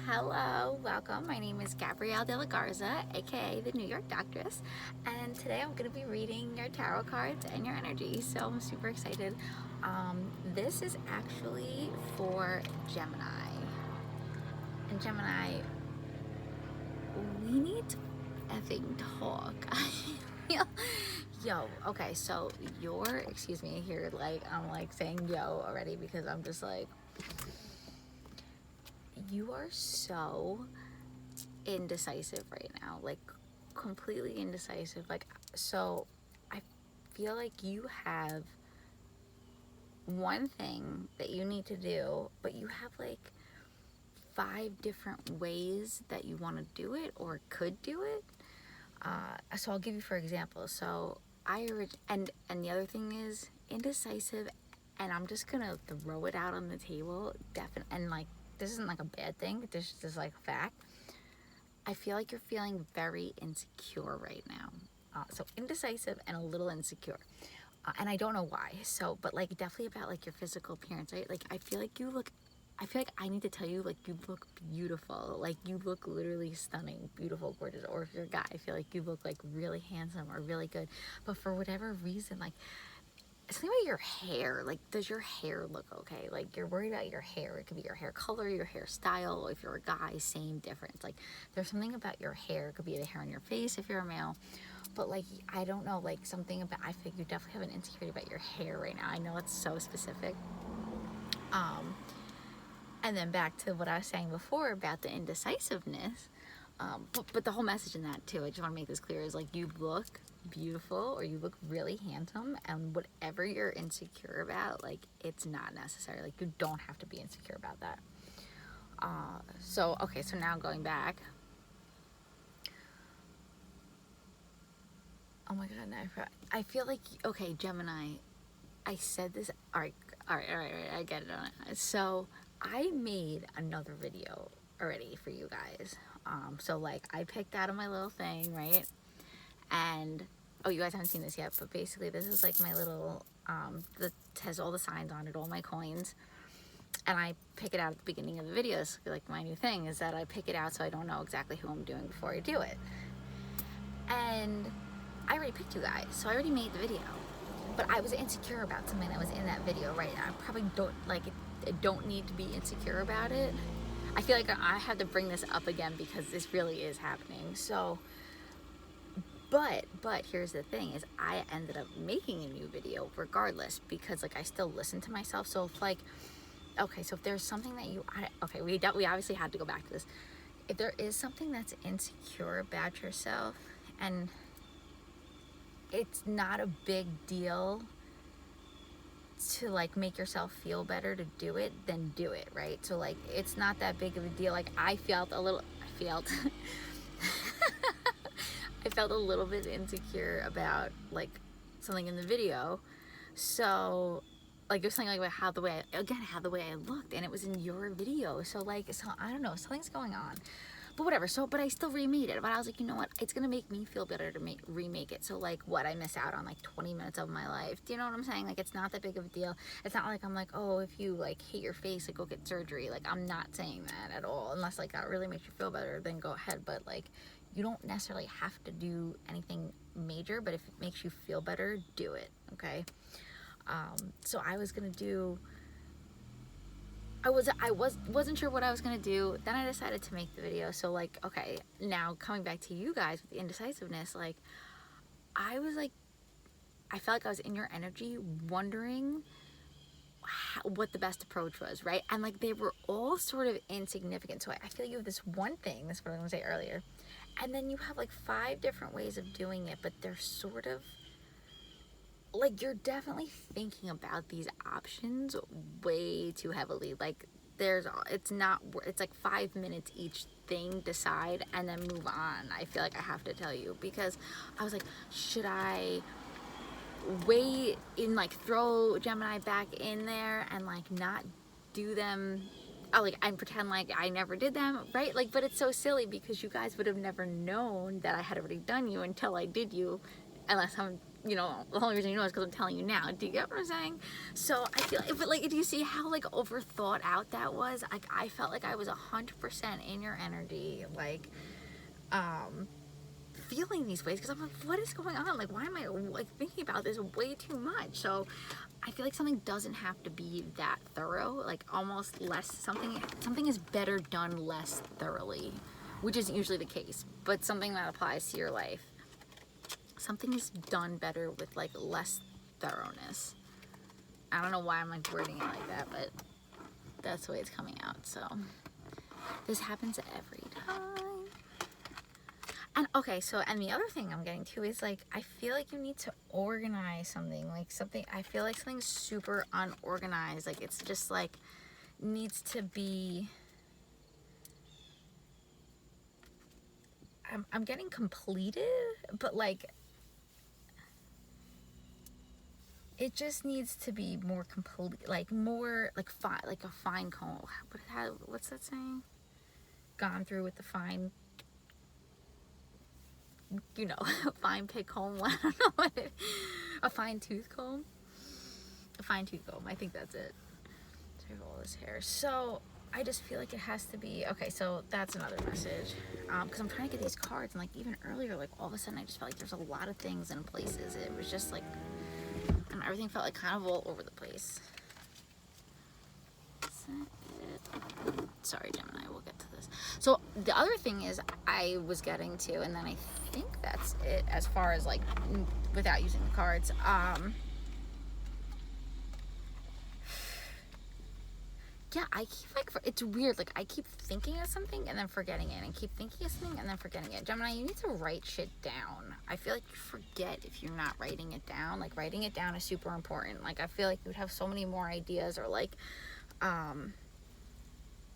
Hello, welcome. My name is Gabrielle DeLaGarza, aka the New York Doctress, and today I'm going to be reading your tarot cards and your energy, so I'm super excited. This is actually for Gemini. And Gemini, we need to effing talk. Yo, okay, so excuse me here, like, I'm like saying yo already because I'm just like, you are so indecisive right now, like completely indecisive. Like, so I feel like you have one thing that you need to do, but you have like 5 different ways that you want to do it or could do it. So I'll give you for example. So and the other thing is indecisive, and I'm just gonna throw it out on the table. And like, this isn't like a bad thing. This is just like a fact. I feel like you're feeling very insecure right now. So indecisive and a little insecure. And I don't know why. So, but like definitely about like your physical appearance, right? Like I feel like I need to tell you, like, you look beautiful. Like, you look literally stunning, beautiful, gorgeous. Or if you're a guy, I feel like you look like really handsome or really good. But for whatever reason, like, something about your hair, like, does your hair look okay? Like, you're worried about your hair. It could be your hair color, your hairstyle. If you're a guy, same difference. Like, there's something about your hair. It could be the hair on your face if you're a male. But like, I don't know, like something about, I think you definitely have an insecurity about your hair right now. I know it's so specific. And then back to what I was saying before about the indecisiveness. But the whole message in that too, I just want to make this clear, is like, you look beautiful or you look really handsome, and whatever you're insecure about, like, it's not necessary. Like, you don't have to be insecure about that. So now going back. Oh my god, no, I feel like, okay, Gemini, I said this, all right, I get it on it. So I made another video already for you guys. So like, I picked out of my little thing, right? And, oh, you guys haven't seen this yet, but basically this is like my little, that has all the signs on it, all my coins. And I pick it out at the beginning of the videos. Like, my new thing is that I pick it out so I don't know exactly who I'm doing before I do it. And I already picked you guys, so I already made the video. But I was insecure about something that was in that video, right? I probably don't need to be insecure about it. I feel like I have to bring this up again because this really is happening. So, but here's the thing, is I ended up making a new video regardless, because like, I still listen to myself. So if like, okay, so if there's something that we obviously had to go back to this. If there is something that's insecure about yourself, and it's not a big deal to like make yourself feel better to do it, then do it, right? So like, it's not that big of a deal. Like, I felt a little bit insecure about like something in the video. So like, it was something like about how the way I looked, and it was in your video. So like, so I don't know, something's going on. But whatever, but I still remade it. But I was like, you know what? It's gonna make me feel better to remake it. So like, what, I miss out on like 20 minutes of my life. Do you know what I'm saying? Like, it's not that big of a deal. It's not like I'm like, oh, if you like hate your face, like, go get surgery. Like, I'm not saying that at all. Unless like that really makes you feel better, then go ahead. But like, you don't necessarily have to do anything major. But if it makes you feel better, do it. Okay. So I was gonna do. I wasn't sure what I was gonna do. Then I decided to make the video. So like, okay, now coming back to you guys with the indecisiveness, like, I felt like I was in your energy, wondering what the best approach was, right? And like, they were all sort of insignificant. So I feel you have this one thing. That's what I was gonna say earlier, and then you have like 5 different ways of doing it, but they're sort of like, you're definitely thinking about these options way too heavily. Like, it's like 5 minutes each thing, decide, and then move on. I feel like I have to tell you, because I was like, should I wait and like throw Gemini back in there and like not do them, and pretend like I never did them, right? Like, but it's so silly, because you guys would have never known that I had already done you until I did you, unless I'm you know, the only reason you know is because I'm telling you now. Do you get what I'm saying? So I feel like, but like, do you see how like overthought out that was? Like, I felt like I was 100% in your energy, like, feeling these ways, because I'm like, what is going on? Like, why am I like thinking about this way too much? So I feel like something doesn't have to be that thorough, like almost less, something is better done less thoroughly, which is usually the case, but something that applies to your life. Something is done better with like less thoroughness. I don't know why I'm like wording it like that, but that's the way it's coming out. So this happens every time. And okay, so, and the other thing I'm getting to is like, I feel like you need to organize something, like something, I feel like something's super unorganized. Like it's just like, needs to be, I'm getting completed, but like, it just needs to be more complete, like more like fine, like a fine comb. What's that saying? Gone through with the fine, you know, fine pick comb. I don't know what it. A fine tooth comb. A fine tooth comb. I think that's it. Take all this hair. So I just feel like it has to be okay. So that's another message. Because I'm trying to get these cards, and like even earlier, like all of a sudden, I just felt like there's a lot of things in places. It was just like. And everything felt like kind of all over the place. Is that it? Sorry, Gemini, we'll get to this. So the other thing is I was getting to, and then I think that's it as far as like without using the cards. Yeah, I keep like, it's weird, like I keep thinking of something and then forgetting it, and keep thinking of something and then forgetting it. Gemini, you need to write shit down. I feel like you forget if you're not writing it down. Like writing it down is super important. Like I feel like you would have so many more ideas, or like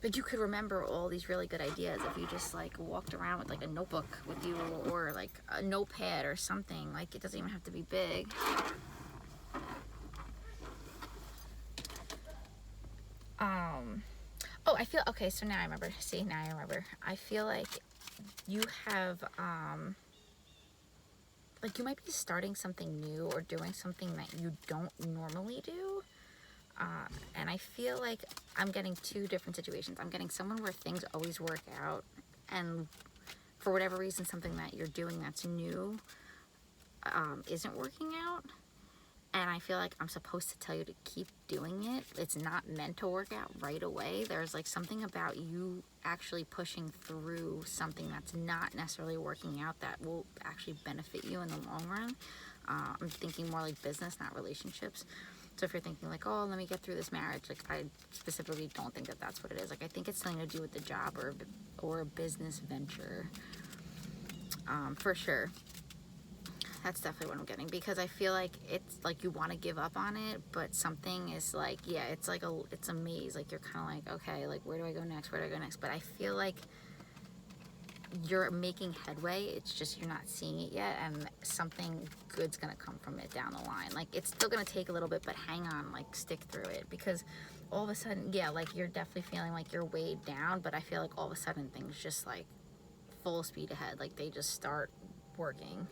you could remember all these really good ideas if you just like walked around with like a notebook with you, or like a notepad or something. Like it doesn't even have to be big. Oh, I feel, okay, so now I remember. See, now I remember. I feel like you have, like you might be starting something new or doing something that you don't normally do. And I feel like I'm getting two different situations. I'm getting someone where things always work out, and for whatever reason, something that you're doing that's new, isn't working out. And I feel like I'm supposed to tell you to keep doing it. It's not meant to work out right away. There's like something about you actually pushing through something that's not necessarily working out that will actually benefit you in the long run. I'm thinking more like business, not relationships. So if you're thinking like, oh, let me get through this marriage, like I specifically don't think that that's what it is. Like I think it's something to do with the job or a business venture, for sure. That's definitely what I'm getting, because I feel like it's like you want to give up on it, but something is like, yeah, it's like it's a maze. Like you're kind of like, okay, like where do I go next? Where do I go next? But I feel like you're making headway. It's just you're not seeing it yet, and something good's gonna come from it down the line. Like it's still gonna take a little bit, but hang on, like stick through it, because all of a sudden, yeah, like you're definitely feeling like you're weighed down, but I feel like all of a sudden things just like full speed ahead. Like they just start working.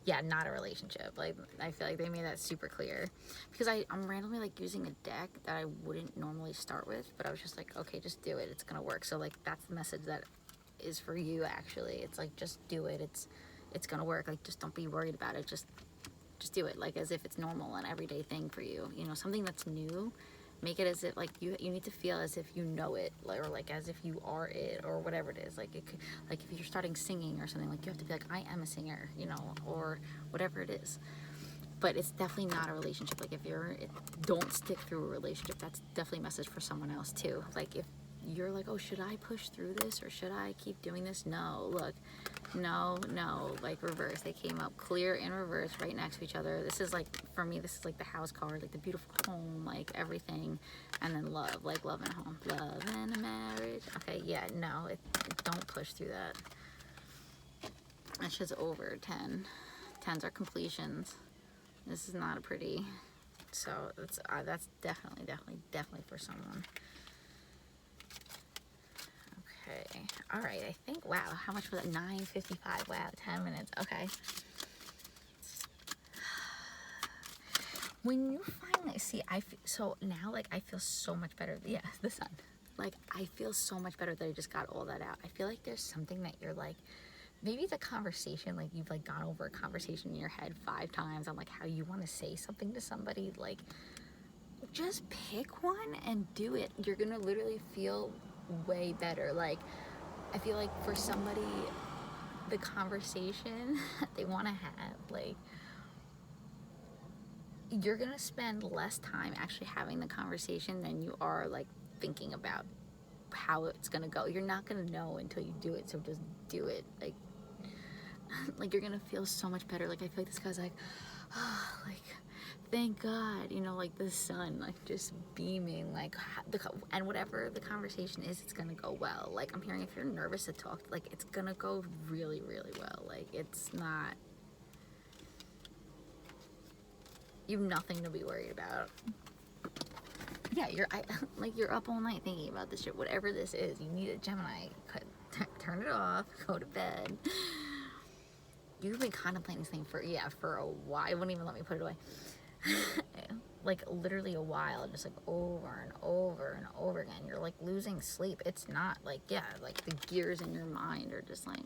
Yeah, not a relationship. Like I feel like they made that super clear, because I'm randomly like using a deck that I wouldn't normally start with, but I was just like, okay, just do it, it's gonna work. So like that's the message that is for you actually. It's like, just do it, it's gonna work. Like just don't be worried about it, just do it, like as if it's normal and everyday thing for you, you know, something that's new. Make it as if like you need to feel as if you know it, or like as if you are it, or whatever it is. Like it could, like if you're starting singing or something, like you have to be like, I am a singer, you know, or whatever it is. But it's definitely not a relationship. Like if don't stick through a relationship. That's definitely a message for someone else too. Like if you're like, oh, should I push through this, or should I keep doing this? No, look, no, like reverse. They came up clear in reverse right next to each other. This is like, for me, this is like the house card, like the beautiful home, like everything. And then love, like love and a home, love and a marriage. Okay, yeah, no, don't push through that. That shit's over. 10. 10s are completions. This is not a pretty. So that's definitely for someone. Okay. All right. I think, wow, how much was that? 9:55. Wow, 10 minutes. Okay. When you finally see, so now, like, I feel so much better. Yeah, the sun. Like, I feel so much better that I just got all that out. I feel like there's something that you're like, maybe it's a conversation, like you've like gone over a conversation in your head 5 times on like how you want to say something to somebody. Like, just pick one and do it. You're gonna literally feel way better. Like, I feel like for somebody, the conversation they want to have, like, you're gonna spend less time actually having the conversation than you are like thinking about how it's gonna go. You're not gonna know until you do it, so just do it. Like you're gonna feel so much better. Like, I feel like this guy's like, oh, like, thank God, you know, like the sun, like just beaming, like, and whatever the conversation is, it's gonna go well. Like, I'm hearing if you're nervous to talk, like, it's gonna go really, really well. Like, it's not, you have nothing to be worried about. Yeah, you're up all night thinking about this shit. Whatever this is, you need a Gemini. Turn it off, go to bed. You've been contemplating this thing for a while. It wouldn't even let me put it away. Like, literally a while, just like over and over and over again. You're like losing sleep. It's not like, yeah, like the gears in your mind are just like,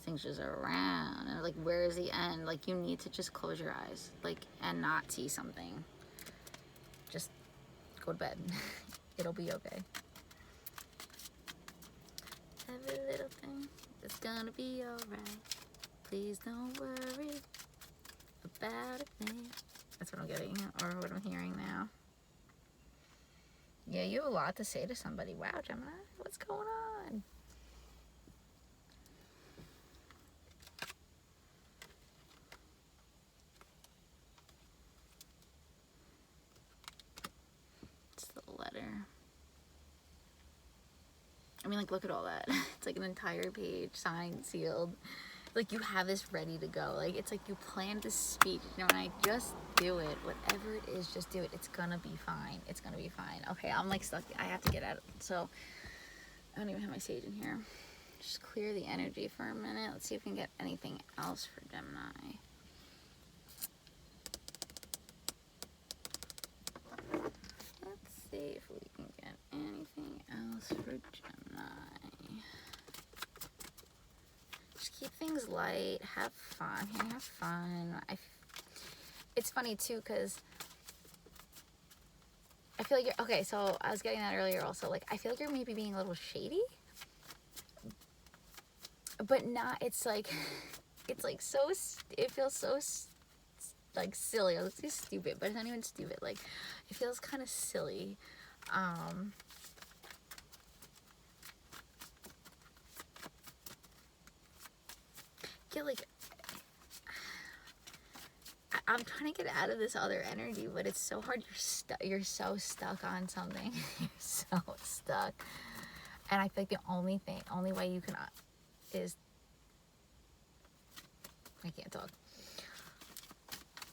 things just around, and like, where is the end? Like, you need to just close your eyes, like, and not see something. Just go to bed. It'll be okay. Every little thing is gonna be alright. Please don't worry about a thing. That's what I'm getting, or what I'm hearing now. Yeah, you have a lot to say to somebody. Wow, Gemini, what's going on? It's the letter. I mean, like, look at all that. It's like an entire page, signed, sealed. Like, you have this ready to go. Like, it's like you planned this speech. You know, and I just do it. Whatever it is, just do it. It's gonna be fine. It's gonna be fine. Okay, I'm like stuck. I have to get out. So, I don't even have my sage in here. Just clear the energy for a minute. Let's see if we can get anything else for Gemini. Let's see if we can get anything else for Gemini. Just keep things light. Have fun. Have fun. It's funny too, because I feel like you're, okay, so I was getting that earlier also. Like, I feel like you're maybe being a little shady, but not, it's like so, it feels so like silly. Let's say stupid, but it's not even stupid. Like, it feels kind of silly. Yeah, like, I'm trying to get out of this other energy, but it's so hard. You're so stuck on something. You're so stuck. And I think the only way you can is, I can't talk.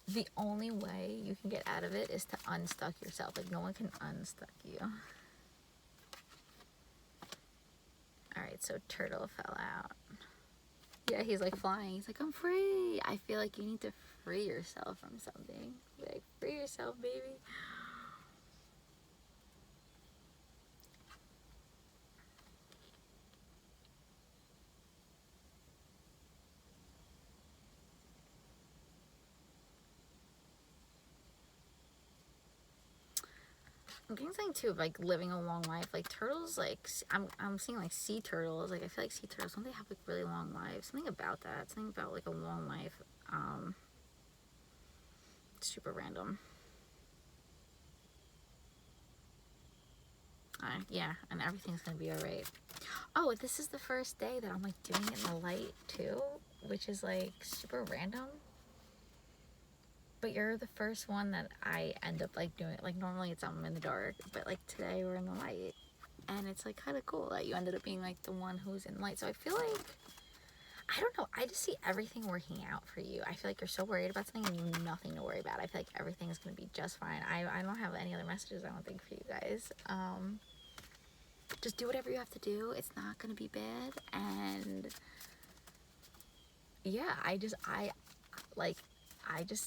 The only way you can get out of it is to unstuck yourself. Like, no one can unstuck you. Alright, so turtle fell out. Yeah, he's like flying. He's like, I'm free. I feel like you need to free yourself from something. Like, free yourself, baby. I'm getting something too of like living a long life. Like, turtles, like, I'm seeing like sea turtles. Like, I feel like sea turtles, don't they have like really long lives? Something about that. Something about like a long life. Super random. Yeah, and everything's gonna be alright. Oh, this is the first day that I'm like doing it in the light too, which is like super random. But you're the first one that I end up like doing it. Like, normally it's I'm in the dark, but like today we're in the light, and it's like kind of cool that you ended up being like the one who's in light. So I feel like, I don't know, I just see everything working out for you. I feel like you're so worried about something and you have nothing to worry about. I feel like everything is going to be just fine. I don't have any other messages, I don't think, for you guys. just do whatever you have to do. It's not gonna be bad. And yeah, I just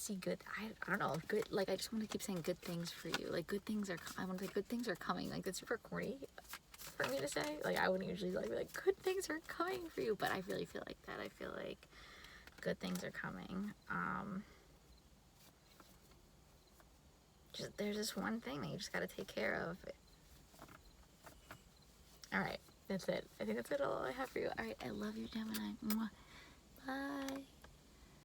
see good, I don't know, good, like, I just want to keep saying good things for you. Like, good things are, I want to say good things are coming. Like, that's super corny for me to say. Like, I wouldn't usually like be like, good things are coming for you, but I really feel like that. I feel like good things are coming. Just, there's this one thing that you just got to take care of. All right, that's it. I think that's it, all I have for you. All right, I love you, Gemini. Mwah. Bye.